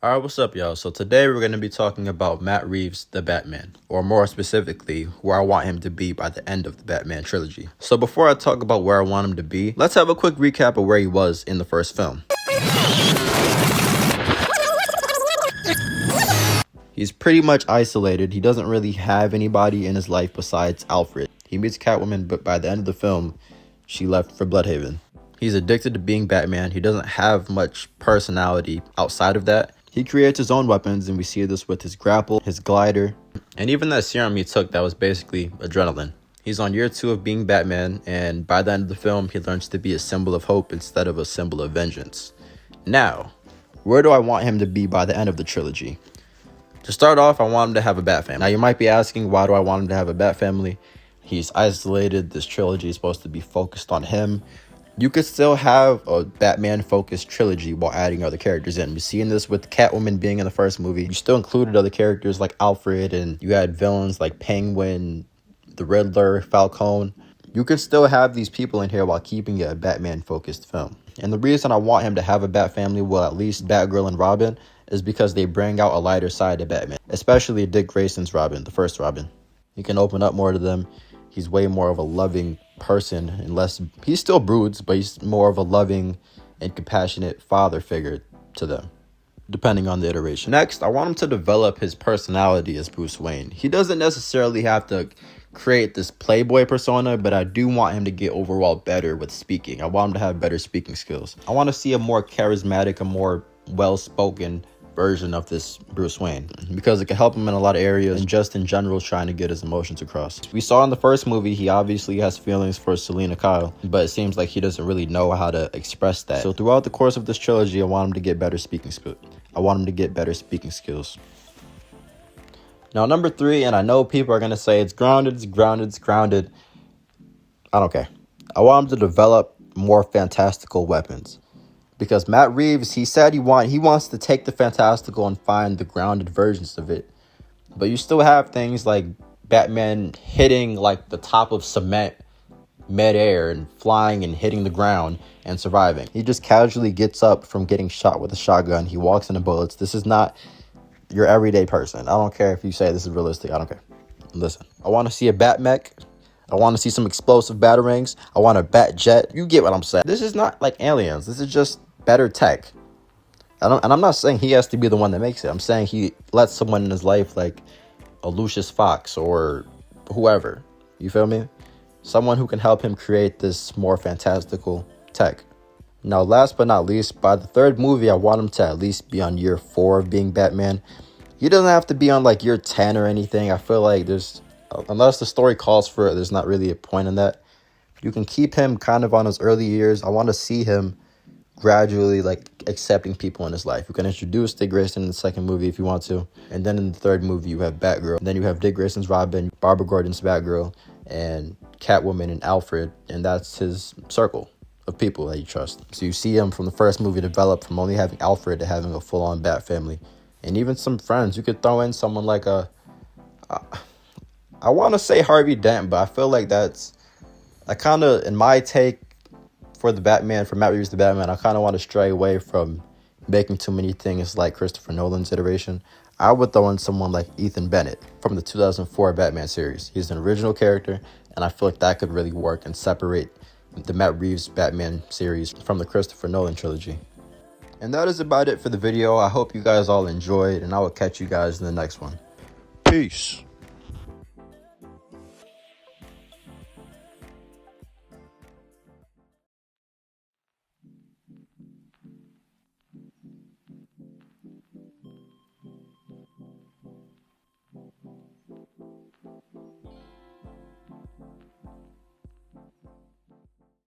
Alright, what's up, y'all? So today we're going to be talking about Matt Reeves' The Batman, or more specifically, where I want him to be by the end of the Batman trilogy. So before I talk about where I want him to be, let's have a quick recap of where he was in the first film. He's pretty much isolated. He doesn't really have anybody in his life besides Alfred. He meets Catwoman, but by the end of the film, she left for Bloodhaven. He's addicted to being Batman. He doesn't have much personality outside of that. He creates his own weapons, and we see this with his grapple, his glider, and even that serum he took that was basically adrenaline. He's on year 2 of being Batman, and by the end of the film, he learns to be a symbol of hope instead of a symbol of vengeance. Now, where do I want him to be by the end of the trilogy? To start off, I want him to have a bat family. Now, you might be asking, why do I want him to have a bat family? He's isolated. This trilogy is supposed to be focused on him. You could still have a Batman-focused trilogy while adding other characters in. We're seeing this with Catwoman being in the first movie. You still included other characters like Alfred, and you had villains like Penguin, the Riddler, Falcone. You could still have these people in here while keeping it a Batman-focused film. And the reason I want him to have a Bat family, well, at least Batgirl and Robin, is because they bring out a lighter side to Batman. Especially Dick Grayson's Robin, the first Robin. You can open up more to them. He's way more of a loving person, unless he still broods, but he's more of a loving and compassionate father figure to them, depending on the iteration. Next, I want him to develop his personality as Bruce Wayne. He doesn't necessarily have to create this playboy persona, but I do want him to get overall better with speaking. I want him to have better speaking skills. I want to see a more charismatic, a more well-spoken version of this Bruce Wayne, because it can help him in a lot of areas, and just in general trying to get his emotions across. We saw in the first movie he obviously has feelings for Selena Kyle, but it seems like he doesn't really know how to express that. So throughout the course of this trilogy, I want him to get better speaking skills. Now, number 3, and I know people are going to say it's grounded. I don't care. I want him to develop more fantastical weapons. Because Matt Reeves, he said he wants to take the fantastical and find the grounded versions of it. But you still have things like Batman hitting like the top of cement midair and flying and hitting the ground and surviving. He just casually gets up from getting shot with a shotgun. He walks into bullets. This is not your everyday person. I don't care if you say this is realistic. I don't care. Listen, I want to see a bat mech. I want to see some explosive batarangs. I want a bat jet. You get what I'm saying. This is not like Aliens. This is just better tech. And I'm not saying he has to be the one that makes it. I'm saying he lets someone in his life like a Lucius Fox or whoever. You feel me? Someone who can help him create this more fantastical tech. Now, last but not least, by the third movie, I want him to at least be on year 4 of being Batman. He doesn't have to be on like year 10 or anything. I feel like unless the story calls for it, there's not really a point in that. You can keep him kind of on his early years. I want to see him gradually like accepting people in his life. You can introduce Dick Grayson in the second movie if you want to, and then in the third movie you have Batgirl, and then you have Dick Grayson's Robin, Barbara Gordon's Batgirl, and Catwoman and Alfred, and that's his circle of people that you trust. So you see him from the first movie develop from only having Alfred to having a full-on Bat family, and even some friends. You could throw in someone like I want to say Harvey Dent, but I feel like I kind of, in my take, for Matt Reeves' The Batman, I kind of want to stray away from making too many things like Christopher Nolan's iteration. I would throw in someone like Ethan Bennett from the 2004 Batman series. He's an original character, and I feel like that could really work and separate the Matt Reeves Batman series from the Christopher Nolan trilogy. And that is about it for the video. I hope you guys all enjoyed, and I will catch you guys in the next one. Peace.